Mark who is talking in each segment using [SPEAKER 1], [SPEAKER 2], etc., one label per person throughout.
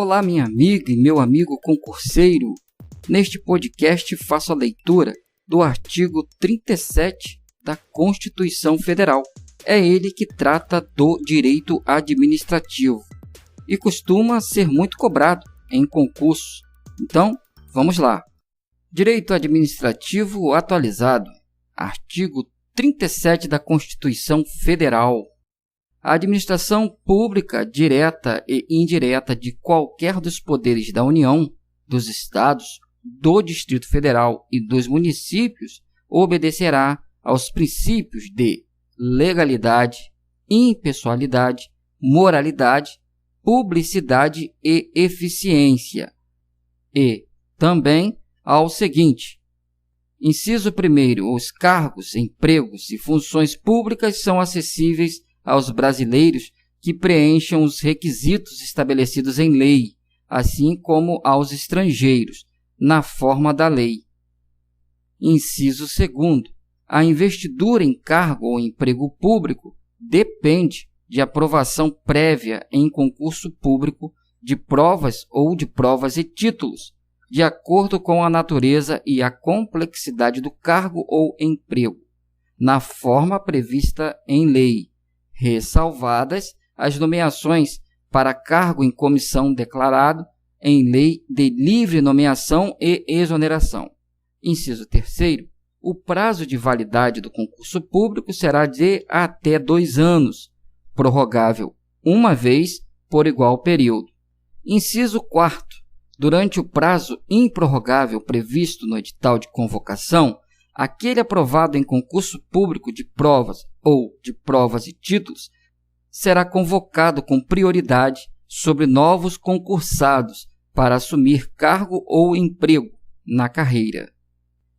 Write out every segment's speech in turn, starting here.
[SPEAKER 1] Olá, minha amiga e meu amigo concurseiro. Neste podcast faço a leitura do artigo 37 da Constituição Federal. É ele que trata do direito administrativo e costuma ser muito cobrado em concursos. Então, vamos lá. Direito administrativo atualizado. Artigo 37 da Constituição Federal. A administração pública direta e indireta de qualquer dos poderes da União, dos Estados, do Distrito Federal e dos municípios obedecerá aos princípios de legalidade, impessoalidade, moralidade, publicidade e eficiência. E também ao seguinte: inciso 1º, os cargos, empregos e funções públicas são acessíveis aos brasileiros que preencham os requisitos estabelecidos em lei, assim como aos estrangeiros, na forma da lei. Inciso 2º, a investidura em cargo ou emprego público depende de aprovação prévia em concurso público de provas ou de provas e títulos, de acordo com a natureza e a complexidade do cargo ou emprego, na forma prevista em lei, ressalvadas as nomeações para cargo em comissão declarado em lei de livre nomeação e exoneração. Inciso 3º, o prazo de validade do concurso público será de até 2 anos, prorrogável uma vez por igual período. Inciso 4º, durante o prazo improrrogável previsto no edital de convocação, aquele aprovado em concurso público de provas ou de provas e títulos será convocado com prioridade sobre novos concursados para assumir cargo ou emprego na carreira.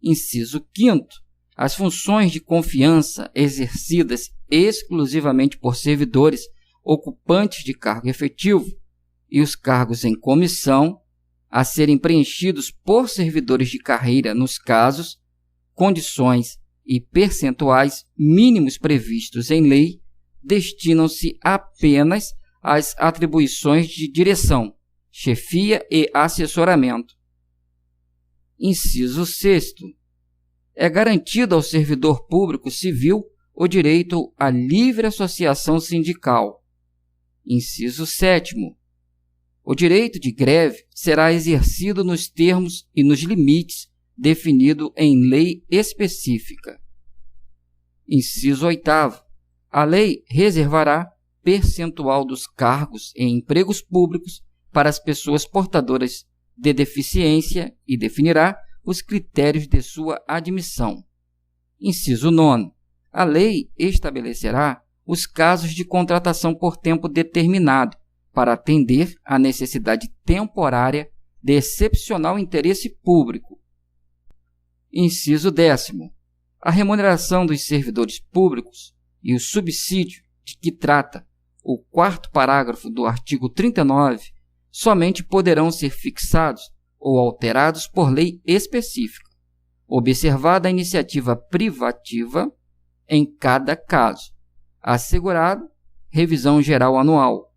[SPEAKER 1] Inciso 5º, as funções de confiança exercidas exclusivamente por servidores ocupantes de cargo efetivo e os cargos em comissão a serem preenchidos por servidores de carreira nos casos, condições e percentuais mínimos previstos em lei destinam-se apenas às atribuições de direção, chefia e assessoramento. Inciso 6º. É garantido ao servidor público civil o direito à livre associação sindical. Inciso 7º. O direito de greve será exercido nos termos e nos limites definido em lei específica. Inciso 8º. A lei reservará percentual dos cargos em empregos públicos para as pessoas portadoras de deficiência e definirá os critérios de sua admissão. Inciso 9º. A lei estabelecerá os casos de contratação por tempo determinado para atender à necessidade temporária de excepcional interesse público. Inciso 10º. A remuneração dos servidores públicos e o subsídio de que trata o 4º parágrafo do artigo 39 somente poderão ser fixados ou alterados por lei específica, observada a iniciativa privativa em cada caso, assegurado revisão geral anual,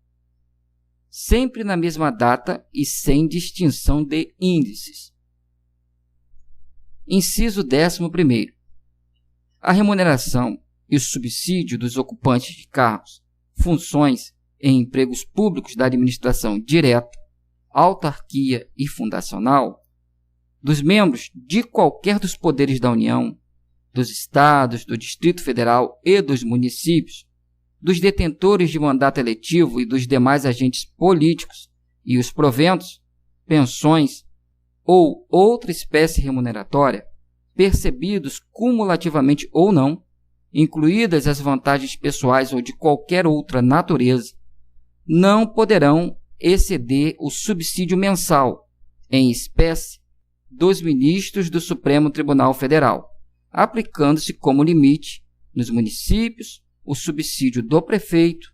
[SPEAKER 1] sempre na mesma data e sem distinção de índices. Inciso 11º. A remuneração e o subsídio dos ocupantes de cargos, funções em empregos públicos da administração direta, autarquia e fundacional, dos membros de qualquer dos poderes da União, dos Estados, do Distrito Federal e dos municípios, dos detentores de mandato eletivo e dos demais agentes políticos, e os proventos, pensões ou outra espécie remuneratória, percebidos cumulativamente ou não, incluídas as vantagens pessoais ou de qualquer outra natureza, não poderão exceder o subsídio mensal, em espécie, dos ministros do Supremo Tribunal Federal, aplicando-se como limite, nos municípios, o subsídio do prefeito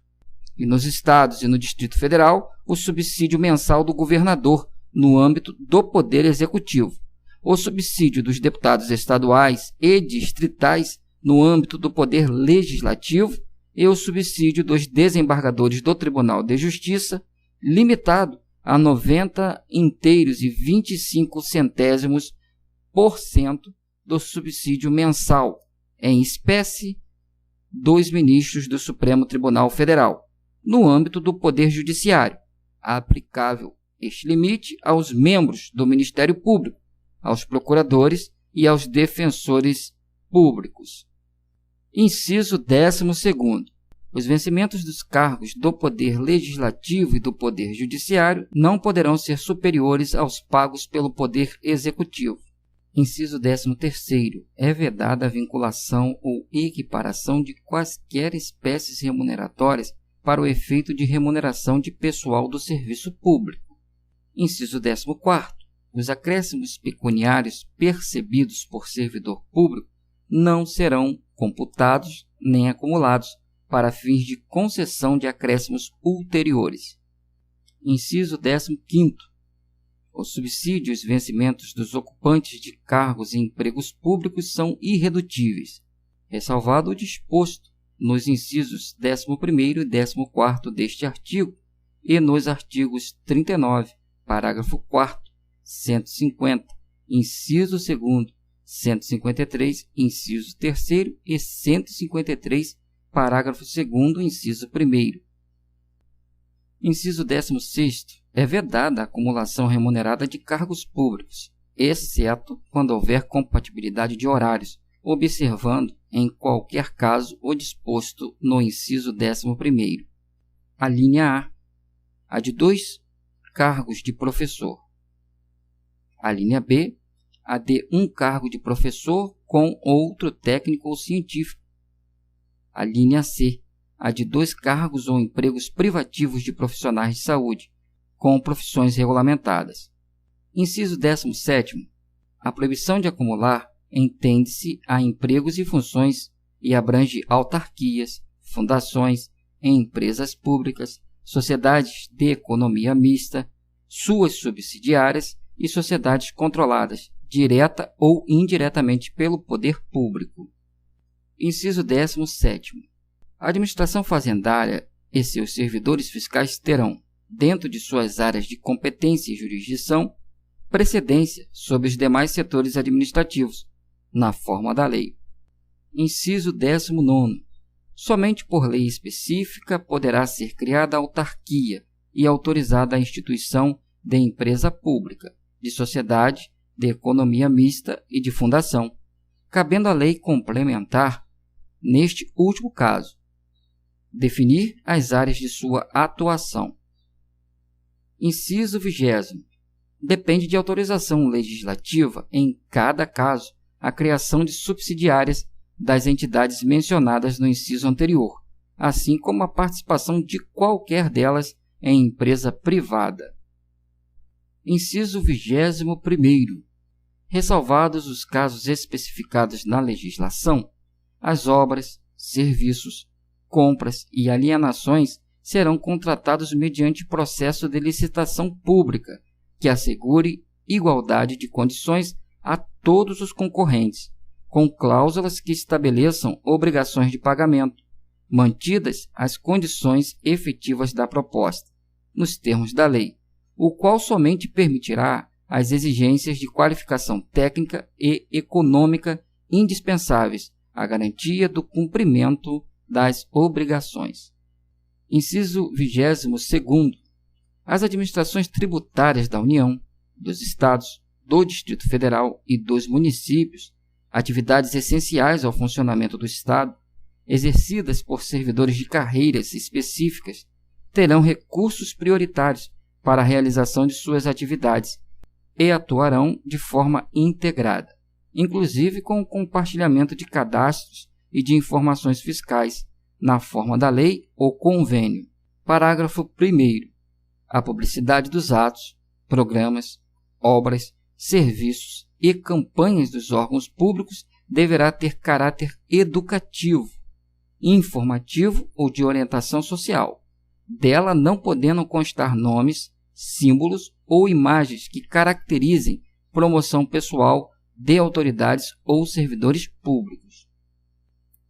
[SPEAKER 1] e nos estados e no Distrito Federal, o subsídio mensal do governador no âmbito do Poder Executivo, o subsídio dos deputados estaduais e distritais no âmbito do Poder Legislativo e o subsídio dos desembargadores do Tribunal de Justiça, limitado a 90,25% do subsídio mensal em espécie dos ministros do Supremo Tribunal Federal, no âmbito do Poder Judiciário, aplicável este limite aos membros do Ministério Público, aos procuradores e aos defensores públicos. Inciso 12º. Os vencimentos dos cargos do Poder Legislativo e do Poder Judiciário não poderão ser superiores aos pagos pelo Poder Executivo. Inciso 13º. É vedada a vinculação ou equiparação de quaisquer espécies remuneratórias para o efeito de remuneração de pessoal do serviço público. Inciso 14º. Os acréscimos pecuniários percebidos por servidor público não serão computados nem acumulados para fins de concessão de acréscimos ulteriores. Inciso 15º. Os subsídios e vencimentos dos ocupantes de cargos em empregos públicos são irredutíveis, ressalvado o disposto nos incisos 11º e 14º deste artigo e nos artigos 39, parágrafo 4º, 150, inciso 2º, 153, inciso 3º e 153, parágrafo 2º, inciso 1º. Inciso 16º. É vedada a acumulação remunerada de cargos públicos, exceto quando houver compatibilidade de horários, observando, em qualquer caso, o disposto no inciso 11º. A linha A de 2 cargos de professor. A linha B, a de 1 cargo de professor com outro técnico ou científico. A linha C, a de 2 cargos ou empregos privativos de profissionais de saúde, com profissões regulamentadas. Inciso 17º. A proibição de acumular entende-se a empregos e funções e abrange autarquias, fundações, empresas públicas, sociedades de economia mista, suas subsidiárias e sociedades controladas, direta ou indiretamente pelo poder público. Inciso 17º. A administração fazendária e seus servidores fiscais terão, dentro de suas áreas de competência e jurisdição, precedência sobre os demais setores administrativos, na forma da lei. Inciso 19º. Somente por lei específica poderá ser criada autarquia e autorizada a instituição de empresa pública, de sociedade, de economia mista e de fundação, cabendo à lei complementar, neste último caso, definir as áreas de sua atuação. Inciso 20º. Depende de autorização legislativa, em cada caso, a criação de subsidiárias das entidades mencionadas no inciso anterior, assim como a participação de qualquer delas em empresa privada. Inciso 21º. Ressalvados os casos especificados na legislação, as obras, serviços, compras e alienações serão contratados mediante processo de licitação pública que assegure igualdade de condições a todos os concorrentes, com cláusulas que estabeleçam obrigações de pagamento, mantidas as condições efetivas da proposta, nos termos da lei, o qual somente permitirá as exigências de qualificação técnica e econômica indispensáveis à garantia do cumprimento das obrigações. Inciso 22º. As administrações tributárias da União, dos Estados, do Distrito Federal e dos municípios, atividades essenciais ao funcionamento do Estado, exercidas por servidores de carreiras específicas, terão recursos prioritários para a realização de suas atividades e atuarão de forma integrada, inclusive com o compartilhamento de cadastros e de informações fiscais, na forma da lei ou convênio. Parágrafo 1º. A publicidade dos atos, programas, obras, serviços e campanhas dos órgãos públicos deverá ter caráter educativo, informativo ou de orientação social, dela não podendo constar nomes, símbolos ou imagens que caracterizem promoção pessoal de autoridades ou servidores públicos.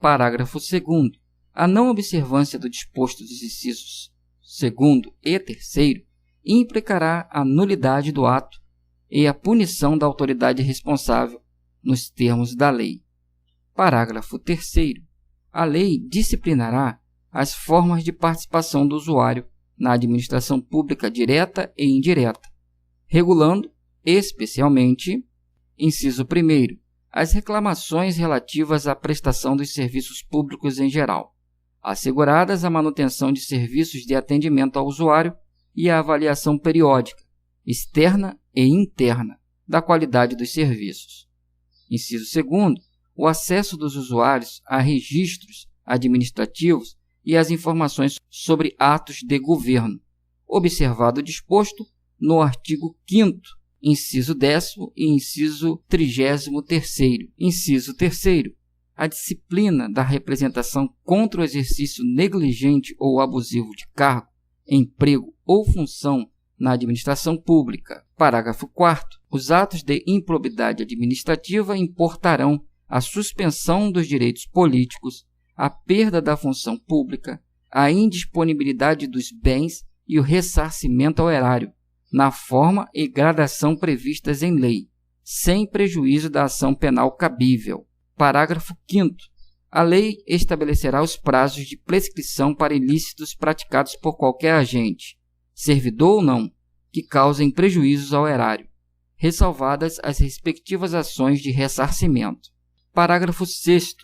[SPEAKER 1] Parágrafo 2º. A não observância do disposto dos incisos 2º e 3º implicará a nulidade do ato e a punição da autoridade responsável nos termos da lei. Parágrafo 3º. A lei disciplinará as formas de participação do usuário na administração pública direta e indireta, regulando, especialmente, inciso 1º, as reclamações relativas à prestação dos serviços públicos em geral, asseguradas a manutenção de serviços de atendimento ao usuário e a avaliação periódica, externa e interna, da qualidade dos serviços. Inciso 2º, o acesso dos usuários a registros administrativos e as informações sobre atos de governo, observado o disposto no artigo 5º, inciso 10º e inciso 33º. Inciso 3º, a disciplina da representação contra o exercício negligente ou abusivo de cargo, emprego ou função na administração pública. Parágrafo 4º, os atos de improbidade administrativa importarão a suspensão dos direitos políticos, a perda da função pública, a indisponibilidade dos bens e o ressarcimento ao erário, na forma e gradação previstas em lei, sem prejuízo da ação penal cabível. Parágrafo 5º. A lei estabelecerá os prazos de prescrição para ilícitos praticados por qualquer agente, servidor ou não, que causem prejuízos ao erário, ressalvadas as respectivas ações de ressarcimento. Parágrafo 6º.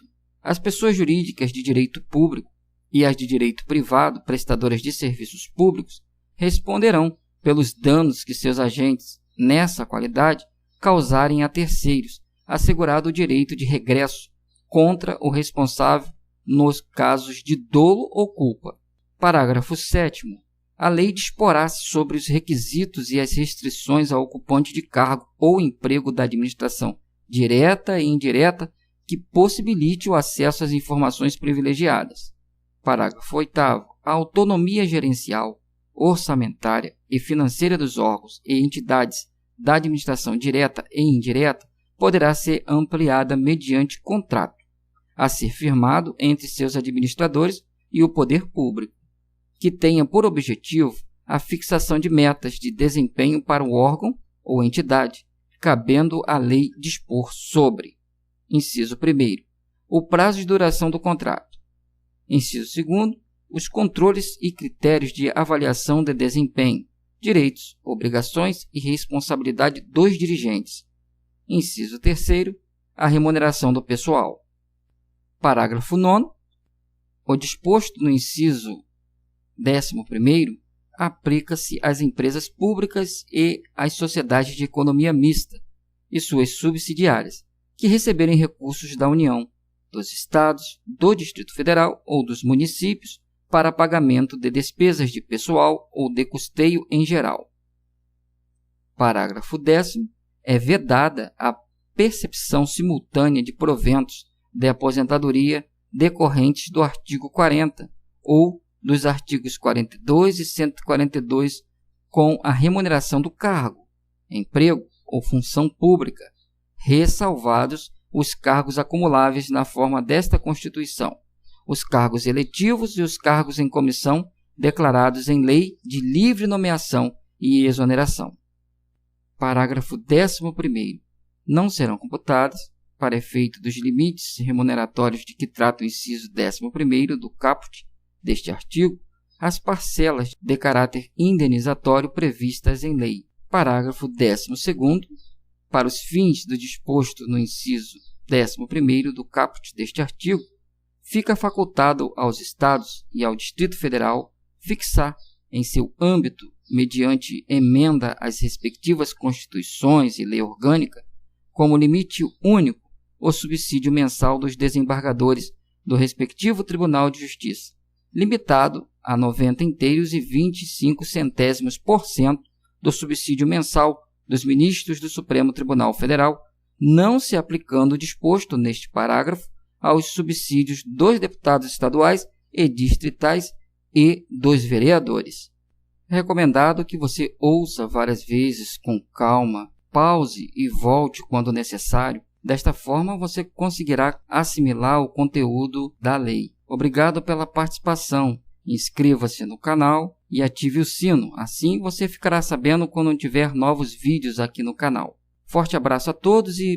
[SPEAKER 1] As pessoas jurídicas de direito público e as de direito privado prestadoras de serviços públicos responderão pelos danos que seus agentes, nessa qualidade, causarem a terceiros, assegurado o direito de regresso contra o responsável nos casos de dolo ou culpa. Parágrafo 7º. A lei disporá sobre os requisitos e as restrições ao ocupante de cargo ou emprego da administração direta e indireta que possibilite o acesso às informações privilegiadas. Parágrafo 8º. A autonomia gerencial, orçamentária e financeira dos órgãos e entidades da administração direta e indireta poderá ser ampliada mediante contrato, a ser firmado entre seus administradores e o poder público, que tenha por objetivo a fixação de metas de desempenho para o órgão ou entidade, cabendo à lei dispor sobre: inciso 1º, o prazo de duração do contrato. Inciso 2º, os controles e critérios de avaliação de desempenho, direitos, obrigações e responsabilidade dos dirigentes. Inciso 3º, a remuneração do pessoal. Parágrafo 9º. O disposto no inciso 11º aplica-se às empresas públicas e às sociedades de economia mista e suas subsidiárias, que receberem recursos da União, dos Estados, do Distrito Federal ou dos municípios para pagamento de despesas de pessoal ou de custeio em geral. Parágrafo 10º. É vedada a percepção simultânea de proventos de aposentadoria decorrentes do artigo 40 ou dos artigos 42 e 142 com a remuneração do cargo, emprego ou função pública, ressalvados os cargos acumuláveis na forma desta Constituição, os cargos eletivos e os cargos em comissão declarados em lei de livre nomeação e exoneração. Parágrafo 11º. Não serão computadas, para efeito dos limites remuneratórios de que trata o inciso 11º do caput deste artigo, as parcelas de caráter indenizatório previstas em lei. Parágrafo 12º. Para os fins do disposto no inciso 11º do caput deste artigo, fica facultado aos Estados e ao Distrito Federal fixar, em seu âmbito, mediante emenda às respectivas Constituições e lei orgânica, como limite único o subsídio mensal dos desembargadores do respectivo Tribunal de Justiça, limitado a 90,25% do subsídio mensal dos ministros do Supremo Tribunal Federal, não se aplicando o disposto neste parágrafo aos subsídios dos deputados estaduais e distritais e dos vereadores. É recomendado que você ouça várias vezes com calma, pause e volte quando necessário. Desta forma, você conseguirá assimilar o conteúdo da lei. Obrigado pela participação. Inscreva-se no canal e ative o sino, assim você ficará sabendo quando tiver novos vídeos aqui no canal. Forte abraço a todos e